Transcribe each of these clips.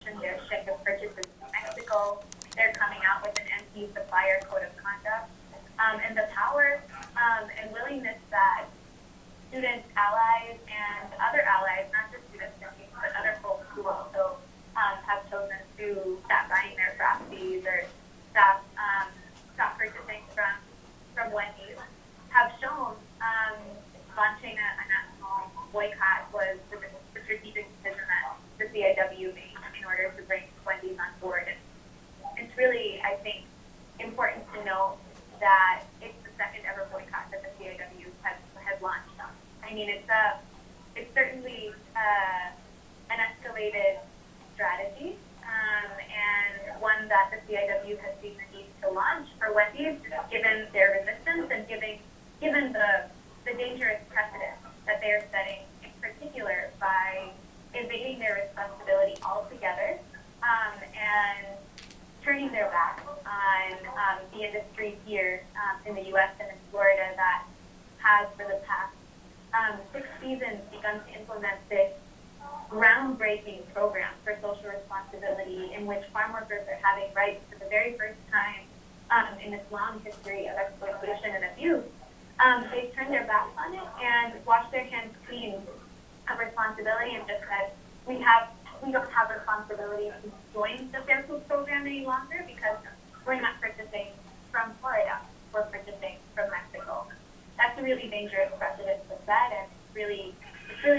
transition their shift of purchases to Mexico. They're coming out with an anti-supplier code of conduct. And the power and willingness that student allies and other allies, not just students, but other folks who also have chosen to stop buying their frappies or stop purchasing from Wendy's, have shown launching a national boycott was the strategic decision that the CIW made in order to bring Wendy's on board. And it's really, I think, important to note that it's the second ever boycott that the CIW has launched. I mean, it's certainly an escalated strategy and one that the CIW has seen the need to launch for Wendy's, given their resistance and given the dangerous precedent that they are setting, in particular by evading their responsibility altogether and turning their back on the industry here in the U.S. and in Florida that has, for the past 6 seasons, begun to implement this groundbreaking program for social responsibility in which farm workers are having rights for the very first time in this long history of exploitation and abuse. They've turned their backs on it and washed their hands clean of responsibility and just said, we don't have responsibility to join the Fair Food Program any longer because we're not purchasing from Florida, we're purchasing from Mexico. That's a really dangerous precedent to set, and it's really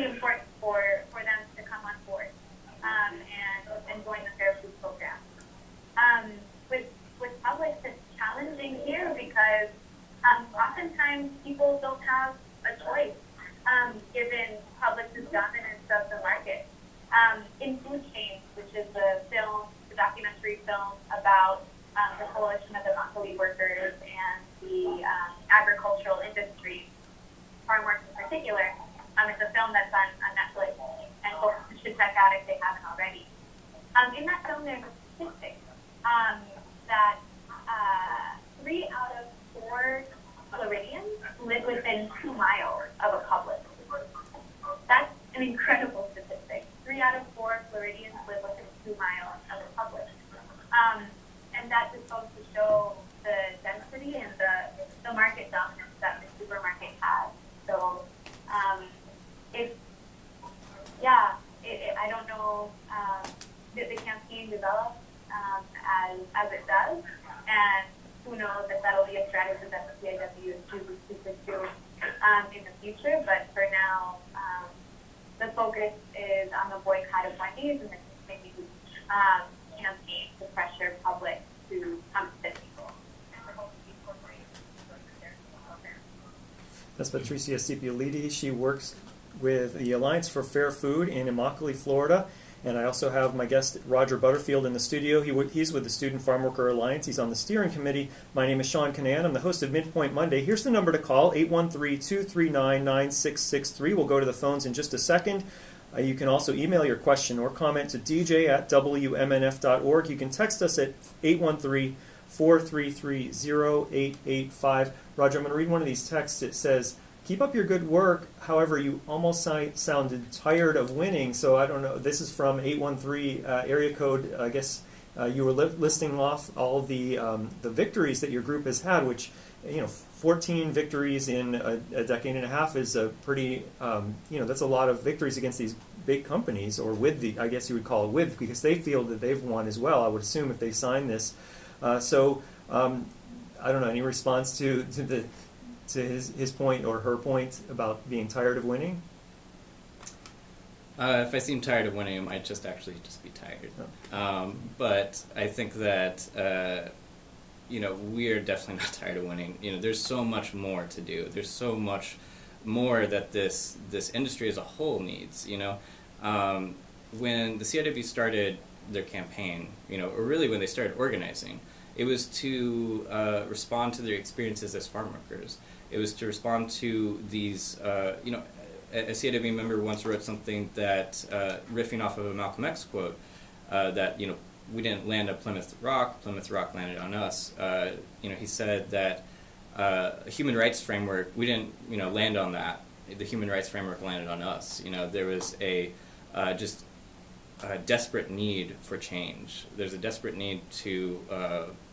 important for them to come on board and join the Fair Food Program. With Publix, it's challenging here because oftentimes people don't have a choice given Publix's dominance of the market. In Food Chains, which is the documentary film about the coalition of Immokalee workers and the agricultural industry, farm work in particular, it's a film that's on Netflix, and folks should check out if they haven't already. In that film, there's a statistic that 3 out of 4 Floridians live within 2 miles of a Publix. That's an incredible statistic. 3 out of 4 Floridians live within 2 miles of a Publix. And that just goes to show the density and the market dominance that the supermarket has. So, I don't know if the campaign develops as it does, and who knows if that'll be a strategy that the CIW chooses to pursue in the future. But for now, the focus is on the boycott of Wendy's and the continued campaign to pressure public to come to the table. That's Patricia Cipollitti. She works with the Alliance for Fair Food in Immokalee, Florida. And I also have my guest, Roger Butterfield, in the studio. He's with the Student Farm Worker Alliance. He's on the steering committee. My name is Seán Kinane. I'm the host of MidPoint Monday. Here's the number to call, 813-239-9663. We'll go to the phones in just a second. You can also email your question or comment to dj@wmnf.org. You can text us at 813-433-0885. Roger, I'm going to read one of these texts. It says, "Keep up your good work. However, you almost sounded tired of winning." So I don't know. This is from 813 area code. I guess you were listing off all the victories that your group has had, which 14 victories in a decade and a half is a pretty that's a lot of victories against these big companies, or I guess you would call it with, because they feel that they've won as well. I would assume if they sign this. I don't know. Any response to his point or her point about being tired of winning? If I seem tired of winning, I might just be tired. Oh. But I think that we are definitely not tired of winning. There's so much more to do. There's so much more that this industry as a whole needs. When the CIW started their campaign, or really when they started organizing, it was to respond to their experiences as farm workers. It was to respond to these, a CIW member once wrote something that, riffing off of a Malcolm X quote, that, we didn't land on Plymouth Rock landed on us. He said that a human rights framework, we didn't, land on that. The human rights framework landed on us. There was a desperate need for change. There's a desperate need to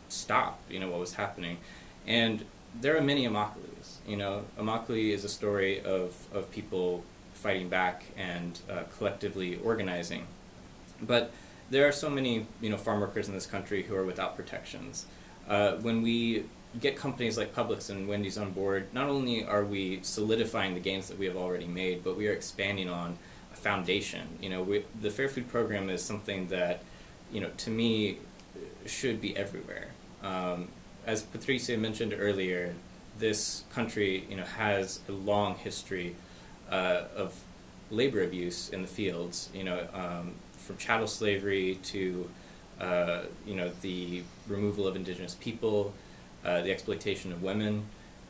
stop, what was happening. And there are many Immokalees. Immokalee is a story of people fighting back and collectively organizing. But there are so many, farm workers in this country who are without protections. When we get companies like Publix and Wendy's on board, not only are we solidifying the gains that we have already made, but we are expanding on a foundation. The Fair Food Program is something that, to me, should be everywhere. As Patricia mentioned earlier, this country, has a long history of labor abuse in the fields. From chattel slavery to, the removal of indigenous people, the exploitation of women,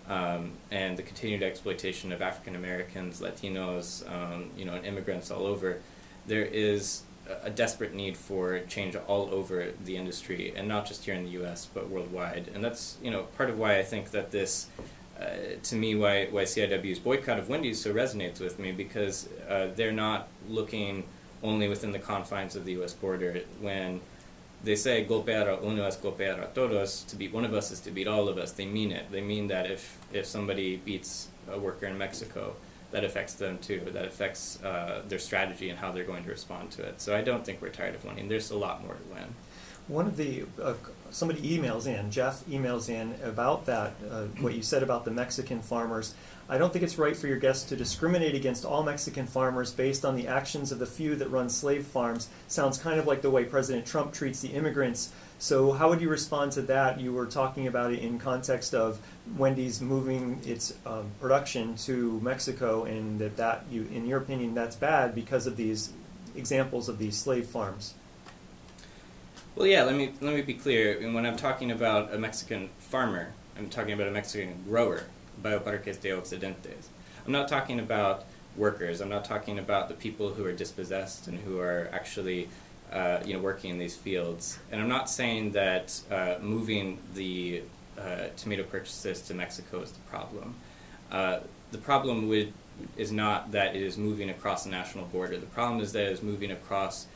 and the continued exploitation of African Americans, Latinos, and immigrants all over. There is a desperate need for change all over the industry, and not just here in the U.S., but worldwide. And that's, part of why I think that this, to me, why CIW's boycott of Wendy's so resonates with me, because they're not looking only within the confines of the U.S. border. When they say golpear a uno es golpear a todos, to beat one of us is to beat all of us, they mean it. They mean that if somebody beats a worker in Mexico, that affects them too. That affects their strategy and how they're going to respond to it. So I don't think we're tired of winning. There's a lot more to win. One of the, somebody emails in, Jeff emails in about that, what you said about the Mexican farmers. I don't think it's right for your guests to discriminate against all Mexican farmers based on the actions of the few that run slave farms. Sounds kind of like the way President Trump treats the immigrants. So how would you respond to that? You were talking about it in context of Wendy's moving its production to Mexico, and that you, in your opinion, that's bad because of these examples of these slave farms. Well, yeah, let me be clear. When I'm talking about a Mexican farmer, I'm talking about a Mexican grower, Bioparques de Occidentes. I'm not talking about workers. I'm not talking about the people who are dispossessed and who are actually working in these fields. And I'm not saying that moving the tomato purchases to Mexico is the problem. The problem is not that it is moving across a national border. The problem is that it is moving across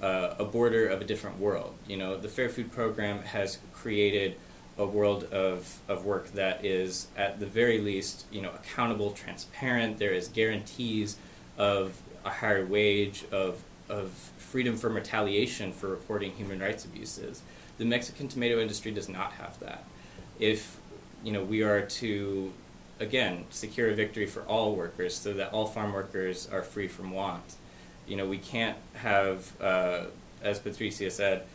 a border of a different world. The Fair Food Program has created a world of work that is, at the very least, accountable, transparent. There is guarantees of a higher wage, of freedom from retaliation for reporting human rights abuses. The Mexican tomato industry does not have that. If we are to, again, secure a victory for all workers so that all farm workers are free from want, we can't have, as Patricia said,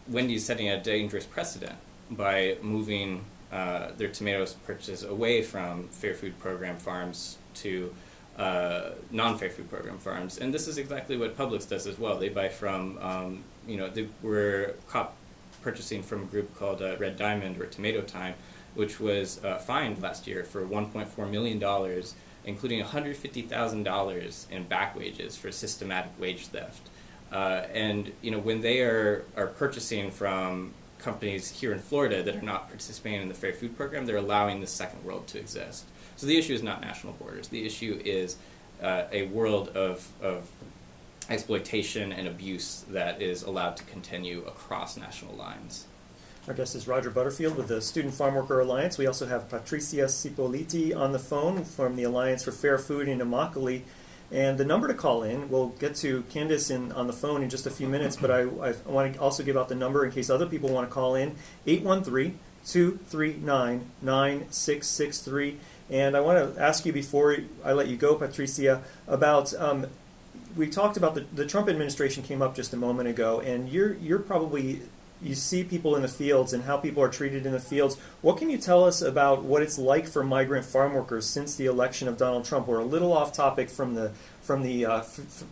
Wendy's setting a dangerous precedent by moving their tomatoes purchases away from Fair Food Program farms to non-Fair Food Program farms. And this is exactly what Publix does as well. They buy from, they were caught purchasing from a group called Red Diamond or Tomato Time, which was fined last year for $1.4 million, including $150,000 in back wages for systematic wage theft. And when they are purchasing from companies here in Florida that are not participating in the Fair Food Program, they're allowing the second world to exist. So the issue is not national borders. The issue is a world of exploitation and abuse that is allowed to continue across national lines. Our guest is Roger Butterfield with the Student Farm Worker Alliance. We also have Patricia Cipollitti on the phone from the Alliance for Fair Food in Immokalee. And the number to call in, we'll get to Candace on the phone in just a few minutes, but I want to also give out the number in case other people want to call in, 813-239-9663. And I want to ask you before I let you go, Patricia, about, we talked about the Trump administration came up just a moment ago, and you're probably, you see people in the fields and how people are treated in the fields. What can you tell us about what it's like for migrant farm workers since the election of Donald Trump? We're a little off topic from the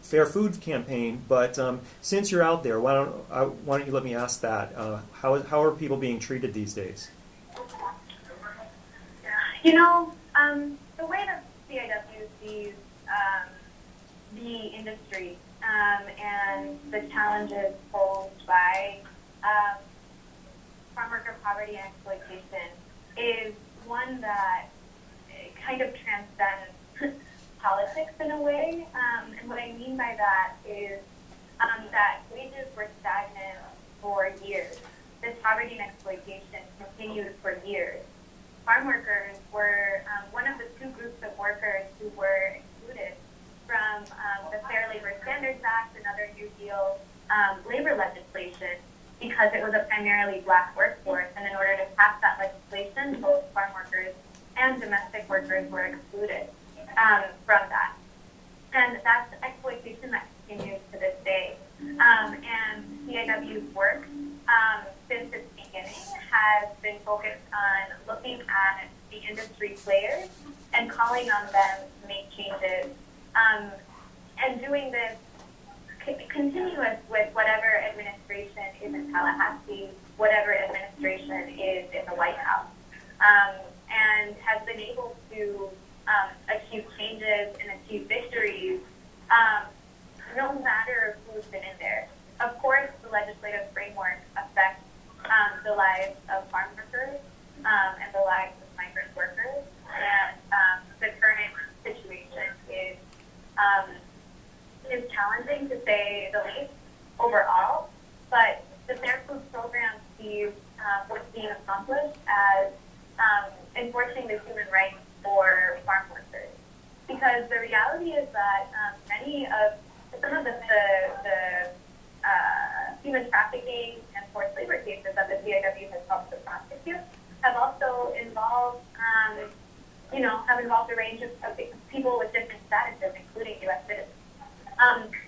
Fair Food campaign, but since you're out there, why don't you let me ask that? How are people being treated these days? The way that CIW sees the industry and the challenges posed by farm worker poverty and exploitation is one that kind of transcends politics in a way. And what I mean by that is that wages were stagnant for years. This poverty and exploitation continued for years. Farm workers were one of the two groups of workers who were excluded from the Fair Labor Standards Act and other New Deal labor legislation because it was a primarily black workforce, and in order to pass that legislation, both farm workers and domestic workers were excluded from that. And that's exploitation that continues to this day. And CIW's work since its beginning has been focused on looking at the industry players and calling on them to make changes, and doing this continuous with whatever administration is in Tallahassee, whatever administration is in the White House, and has been able to achieve changes and achieve victories no matter who's been in there. Of course, the legislative framework affects the lives of farm workers and the lives of migrant workers, and the current situation is challenging to say the least overall, but the Fair Food Program sees what's being accomplished as enforcing the human rights for farm workers. Because the reality is that some of the human trafficking and forced labor cases that the CIW has helped to prosecute have also involved, a range of people with different statuses, including U.S. citizens.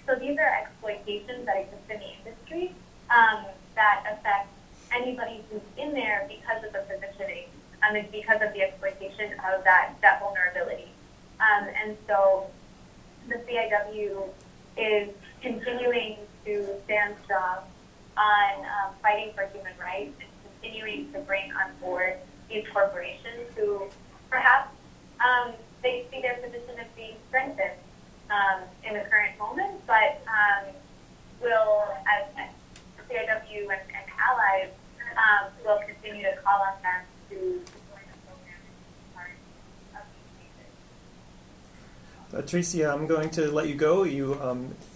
So these are exploitations that exist in the industry that affect anybody who's in there because of the positioning and because of the exploitation of that vulnerability. And so the CIW is continuing to stand strong on fighting for human rights and continuing to bring on board these corporations who perhaps they see their position as being strengthened in the current moment, but will, as CIW and allies, will continue to call on them to join the program and be part of these changes. Patricia, I'm going to let you go.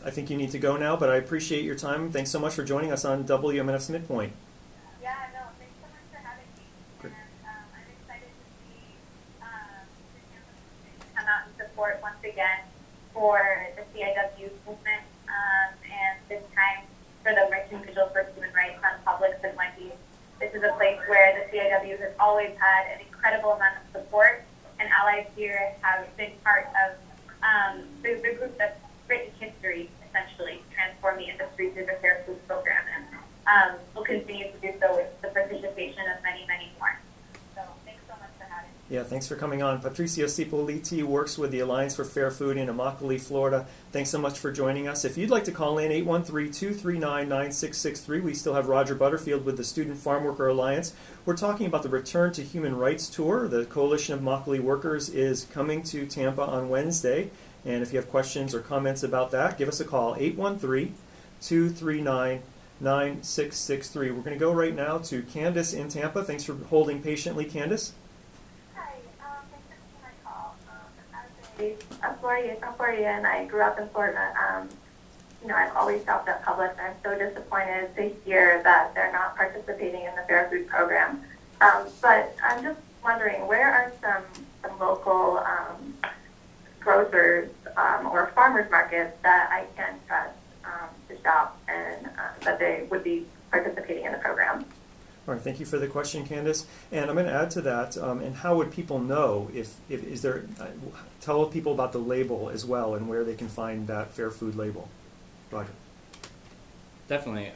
I think you need to go now, but I appreciate your time. Thanks so much for joining us on WMNF's MidPoint. Yeah, no, thanks so much for having me. Great. And I'm excited to see the come out and support once again for the CIW movement, and this time for the Merchant Vigil for Human Rights on Publix and Wendy's. This is a place where the CIW has always had an incredible amount of support, and allies here have been part of the group that's written history, essentially, to transform the industry through the Fair Food Program, and will continue to do so with the participation of many, many more. So thanks so much for having me. Yeah, thanks for coming on. Patricia Cipollitti works with the Alliance for Fair Food in Immokalee, Florida. Thanks so much for joining us. If you'd like to call in, 813-239-9663. We still have Roger Butterfield with the Student Farm Worker Alliance. We're talking about the Return to Human Rights Tour. The Coalition of Immokalee Workers is coming to Tampa on Wednesday. And if you have questions or comments about that, give us a call, 813-239-9663. We're going to go right now to Candace in Tampa. Thanks for holding patiently, Candace. Hi, thanks for taking my call. As a Floridian, and I grew up in Florida. I've always shopped at Publix, and I'm so disappointed to hear that they're not participating in the Fair Food Program. But I'm just wondering, where are some local grocers or farmers markets that I can trust to shop and that they would be participating in the program? All right, thank you for the question, Candace. And I'm going to add to that, and how would people know if is there, tell people about the label as well and where they can find that Fair Food label. Roger. Definitely.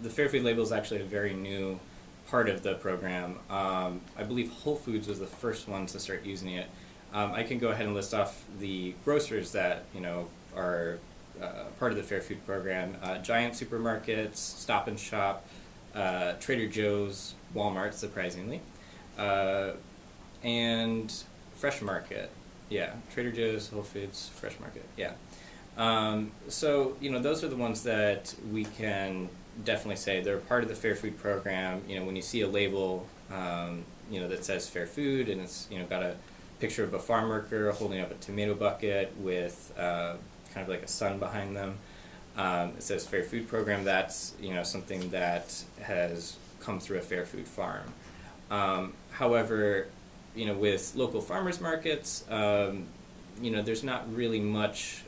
The Fair Food label is actually a very new part of the program. I believe Whole Foods was the first one to start using it. I can go ahead and list off the grocers that are part of the Fair Food program: Giant supermarkets, Stop and Shop, Trader Joe's, Walmart, surprisingly, and Fresh Market. Yeah, Trader Joe's, Whole Foods, Fresh Market. Yeah. So those are the ones that we can definitely say they're part of the Fair Food program. When you see a label, that says Fair Food and it's got a picture of a farm worker holding up a tomato bucket with kind of like a sun behind them. It says Fair Food Program. That's something that has come through a Fair Food Farm. However, with local farmers markets, there's not really much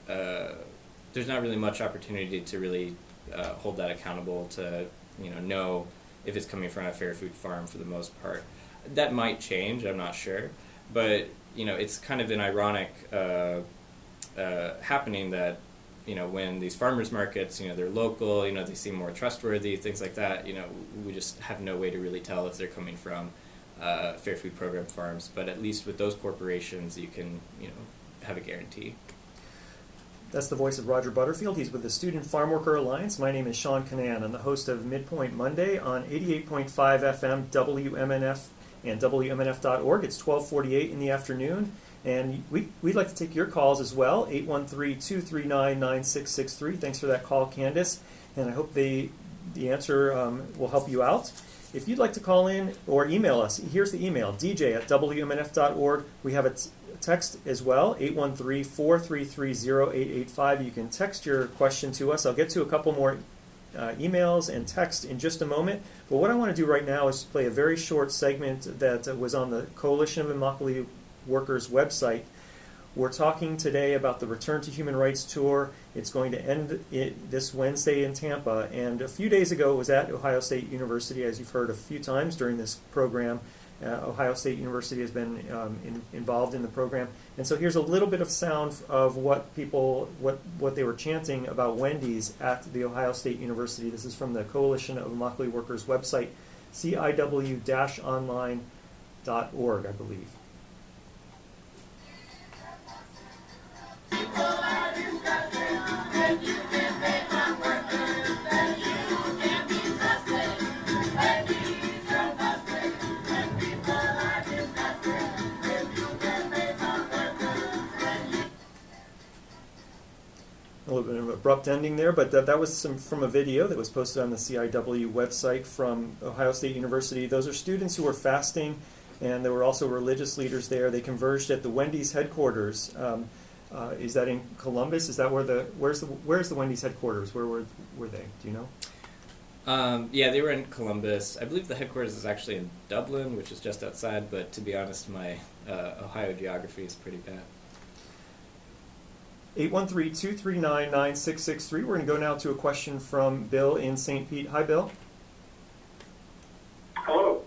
opportunity to really hold that accountable to know if it's coming from a Fair Food Farm for the most part. That might change. I'm not sure, but it's kind of an ironic happening that when these farmers markets, they're local, they seem more trustworthy, things like that. We just have no way to really tell if they're coming from Fair Food Program farms. But at least with those corporations, you can have a guarantee. That's the voice of Roger Butterfield. He's with the Student Farm Worker Alliance. My name is Seán Kinane. I'm the host of MidPoint Monday on 88.5 FM WMNF and WMNF.org. It's 12:48 in the afternoon. And we'd like to take your calls as well, 813-239-9663. Thanks for that call, Candace. And I hope the answer will help you out. If you'd like to call in or email us, here's the email, dj@wmnf.org. We have a text as well, 813-433-0885. You can text your question to us. I'll get to a couple more emails and text in just a moment. But what I want to do right now is play a very short segment that was on the Coalition of Immokalee Workers website. We're talking today about the Return to Human Rights Tour. It's going to end this Wednesday in Tampa, and a few days ago it was at Ohio State University, as you've heard a few times during this program. Ohio State University has been involved in the program, and so here's a little bit of sound of what they were chanting about Wendy's at the Ohio State University. This is from the Coalition of Immokalee Workers website, ciw-online.org, I believe. A little bit of an abrupt ending there, but that was from a video that was posted on the CIW website from Ohio State University. Those are students who were fasting, and there were also religious leaders there. They converged at the Wendy's headquarters. Is that in Columbus? Is that where's the Wendy's headquarters? Where were they? Do you know? Yeah, they were in Columbus. I believe the headquarters is actually in Dublin, which is just outside, but to be honest, my Ohio geography is pretty bad. 813-239-9663. We're going to go now to a question from Bill in St. Pete. Hi, Bill. Hello.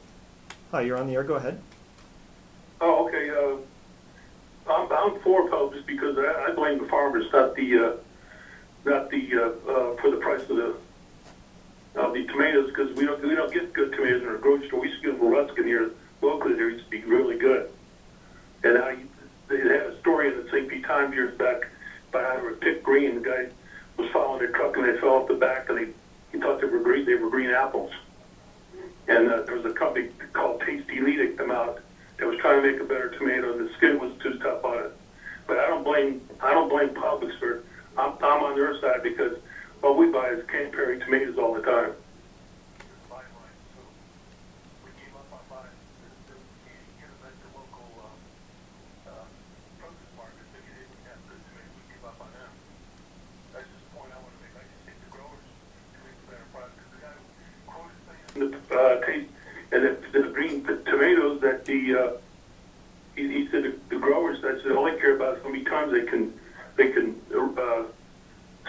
Hi, you're on the air. Go ahead. Oh, okay. I'm for public because I blame the farmers, not the for the price of the tomatoes, because we don't get good tomatoes in our grocery store. We used to get them Ruskin here locally. They used to be really good. And they had a story in the St. Pete Times years back about how they were picked green. The guy was following their truck and they fell off the back, and he thought they were green apples. And there was a company called Tasty Elite that came out that was trying to make a better tomato, and the skin was too tough on it. But I don't blame Publix for. I'm on their side because all we buy is canned Perry tomatoes all the time. And the green tomatoes that he said the growers, that's all they care about is how many times they can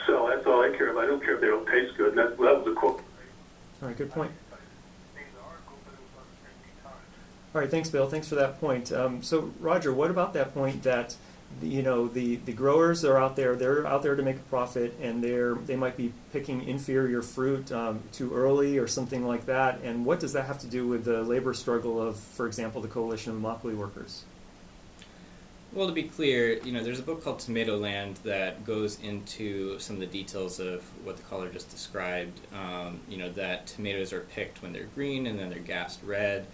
sell. That's all they care about. I don't care if they don't taste good. And that was the quote. All right, good point. All right, thanks, Bill. Thanks for that point. So, Roger, what about that point that the growers are out there? They're out there to make a profit, and they might be picking inferior fruit too early or something like that. And what does that have to do with the labor struggle of, for example, the Coalition of Immokalee Workers? Well, to be clear, there's a book called Tomato Land that goes into some of the details of what the caller just described. That tomatoes are picked when they're green and then they're gassed red.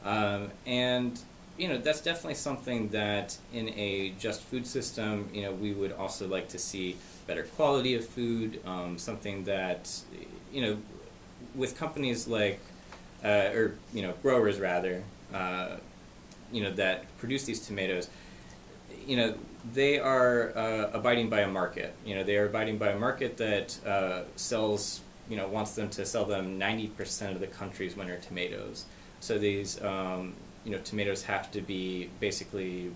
And that's definitely something that in a just food system, we would also like to see better quality of food, something that, with companies like, growers rather, that produce these tomatoes, they are abiding by a market. They are abiding by a market that sells, wants them to sell them 90% of the country's winter tomatoes. So these, tomatoes have to be basically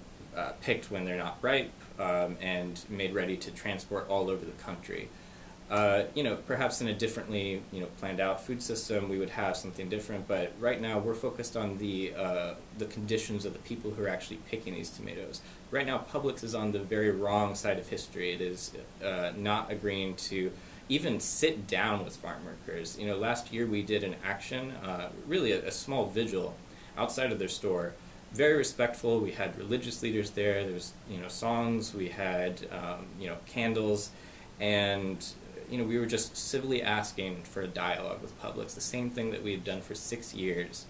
picked when they're not ripe and made ready to transport all over the country. Perhaps in a differently, planned out food system, we would have something different. But right now, we're focused on the conditions of the people who are actually picking these tomatoes. Right now, Publix is on the very wrong side of history. It is not agreeing to even sit down with farm workers. Last year we did an action, really a small vigil outside of their store. Very respectful. We had religious leaders there. There was, songs. We had, candles, and we were just civilly asking for a dialogue with Publix, the same thing that we had done for 6 years.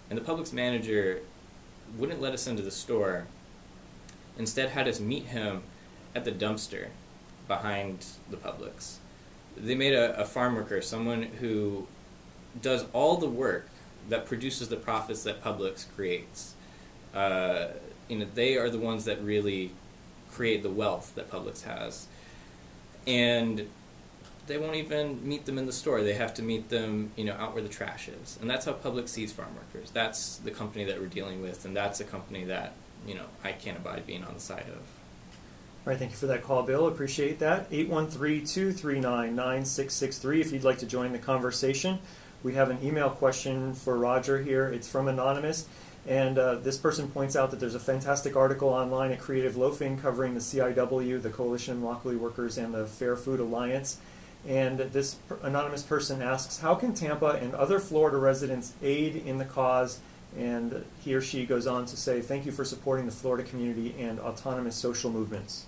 And the Publix manager wouldn't let us into the store. Instead, had us meet him at the dumpster behind the Publix. They made a farm worker, someone who does all the work that produces the profits that Publix creates. They are the ones that really create the wealth that Publix has. And they won't even meet them in the store. They have to meet them, out where the trash is. And that's how Publix sees farm workers. That's the company that we're dealing with, and that's a company that, I can't abide being on the side of. All right, thank you for that call, Bill. Appreciate that. 813-239-9663 if you'd like to join the conversation. We have an email question for Roger here. It's from Anonymous. And this person points out that there's a fantastic article online at Creative Loafing covering the CIW, the Coalition of Immokalee Workers, and the Fair Food Alliance. And this anonymous person asks, how can Tampa and other Florida residents aid in the cause? And he or she goes on to say, thank you for supporting the Florida community and autonomous social movements.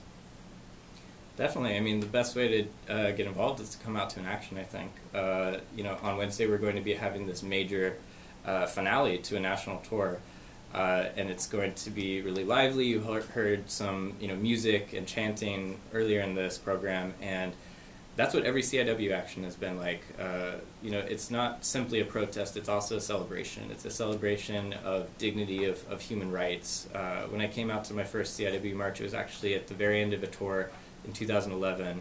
Definitely. I mean, the best way to get involved is to come out to an action, I think. On Wednesday we're going to be having this major finale to a national tour. And it's going to be really lively. You heard some, music and chanting earlier in this program, and that's what every CIW action has been like. It's not simply a protest, it's also a celebration. It's a celebration of dignity, of human rights. When I came out to my first CIW march, it was actually at the very end of a tour in 2011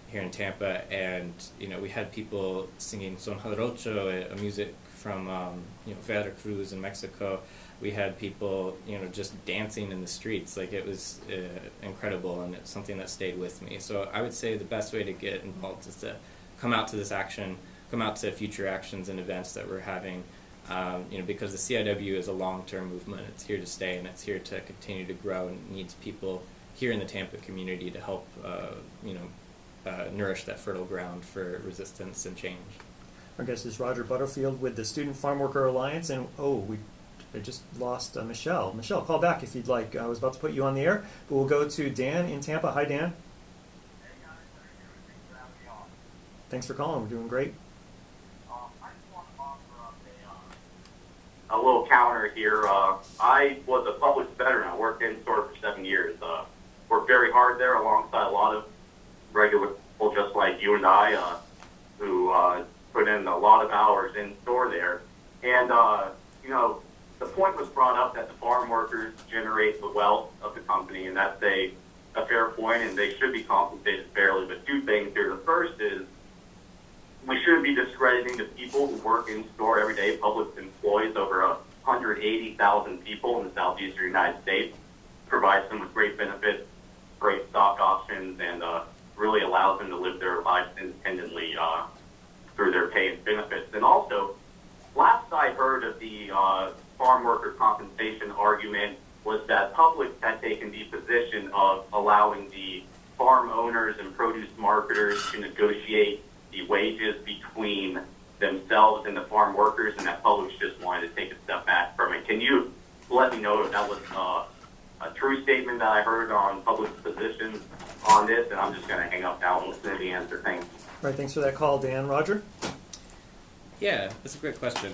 here in Tampa, and, we had people singing Son Jarocho, a music from, Veracruz in Mexico. We had people, just dancing in the streets. Like, it was incredible, and it's something that stayed with me. So I would say the best way to get involved is to come out to this action, come out to future actions and events that we're having, because the CIW is a long-term movement. It's here to stay, and it's here to continue to grow, and it needs people here in the Tampa community to help, nourish that fertile ground for resistance and change. Our guest is Roger Butterfield with the Student Farm Worker Alliance, and I just lost Michelle. Michelle, call back if you'd like. I was about to put you on the air, but we'll go to Dan in Tampa. Hi, Dan. Thanks for calling. We're doing great. I just want to offer up a little counter here. I was a Publix veteran. I worked in store for 7 years. Worked very hard there alongside a lot of regular people just like you and I who put in a lot of hours in store there. And, the point was brought up that the farm workers generate the wealth of the company, and that's a fair point, and they should be compensated fairly. But two things here. The first is we shouldn't be discrediting the people who work in store every day. Publix employs over 180,000 people in the southeastern United States, provides them with great benefits, great stock options, and really allows them to live their lives independently through their pay and benefits. And also, last I heard of the farm worker compensation argument was that Publix had taken the position of allowing the farm owners and produce marketers to negotiate the wages between themselves and the farm workers, and that Publix just wanted to take a step back from it. Can you let me know if that was a true statement that I heard on Publix's position on this? And I'm just going to hang up now and listen to the answer. Thanks. All right, thanks for that call, Dan. Roger? Yeah, that's a great question.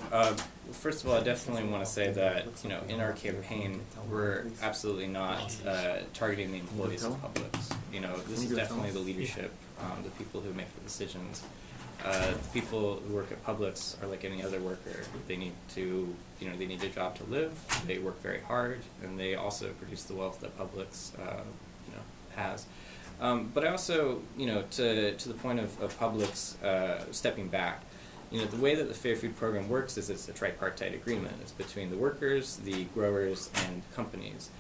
First of all, I definitely want to say that, in our campaign, we're absolutely not targeting the employees of Publix. This is definitely the leadership, the people who make the decisions. The people who work at Publix are like any other worker. They need to, they need a job to live. They work very hard, and they also produce the wealth that Publix, has. But I also, to the point of Publix stepping back, the way that the Fair Food Program works is it's a tripartite agreement. It's between the workers, the growers, and companies.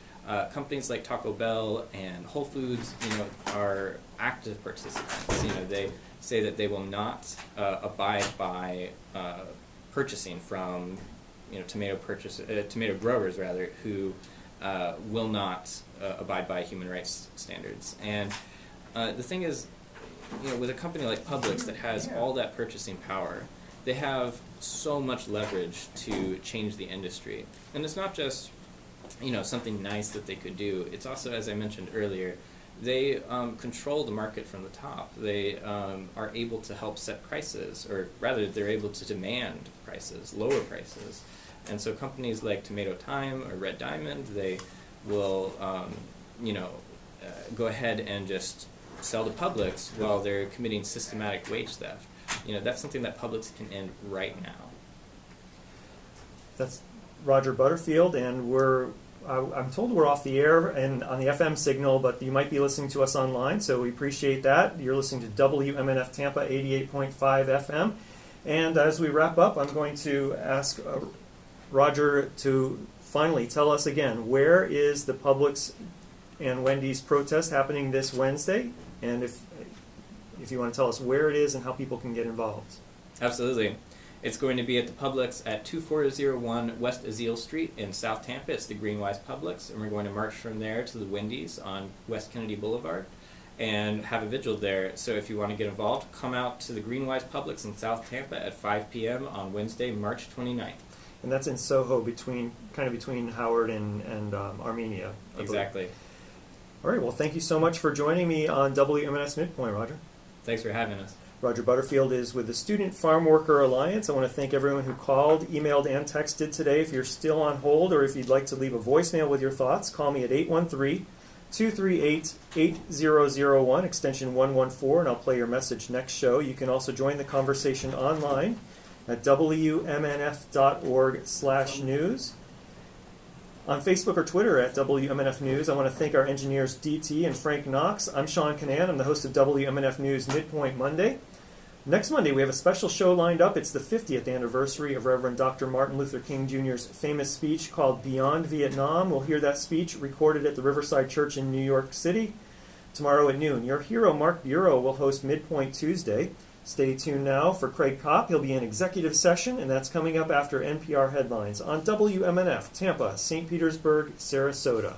Companies like Taco Bell and Whole Foods, are active participants. They say that they will not abide by purchasing from, tomato growers rather, who will not abide by human rights standards. And the thing is, with a company like Publix that has all that purchasing power, they have so much leverage to change the industry. And it's not just, something nice that they could do. It's also, as I mentioned earlier, they control the market from the top. They are able to help set prices, or rather, they're able to demand prices, lower prices. And so companies like Tomato Time or Red Diamond, they will, go ahead and just sell to Publix while they're committing systematic wage theft. That's something that Publix can end right now. That's Roger Butterfield, and I'm told we're off the air and on the FM signal, but you might be listening to us online, so we appreciate that. You're listening to WMNF Tampa 88.5 FM. And as we wrap up, I'm going to ask Roger to finally tell us again, where is the Publix and Wendy's protest happening this Wednesday? And if you want to tell us where it is and how people can get involved. Absolutely. It's going to be at the Publix at 2401 West Azile Street in South Tampa. It's the Greenwise Publix, and we're going to march from there to the Wendy's on West Kennedy Boulevard and have a vigil there. So if you want to get involved, come out to the Greenwise Publix in South Tampa at 5 p.m. on Wednesday, March 29th. And that's in Soho, between Howard and Armenia. Exactly. All right, well, thank you so much for joining me on WMNS Midpoint, Roger. Thanks for having us. Roger Butterfield is with the Student Farm Worker Alliance. I want to thank everyone who called, emailed, and texted today. If you're still on hold or if you'd like to leave a voicemail with your thoughts, call me at 813-238-8001, extension 114, and I'll play your message next show. You can also join the conversation online at wmnf.org/news. On Facebook or Twitter at WMNF News. I want to thank our engineers DT and Frank Knox. I'm Seán Kinane. I'm the host of WMNF News Midpoint Monday. Next Monday, we have a special show lined up. It's the 50th anniversary of Reverend Dr. Martin Luther King Jr.'s famous speech called Beyond Vietnam. We'll hear that speech recorded at the Riverside Church in New York City tomorrow at noon. Your hero, Mark Bureau, will host Midpoint Tuesday. Stay tuned now for Craig Kopp. He'll be in executive session, and that's coming up after NPR headlines on WMNF, Tampa, St. Petersburg, Sarasota.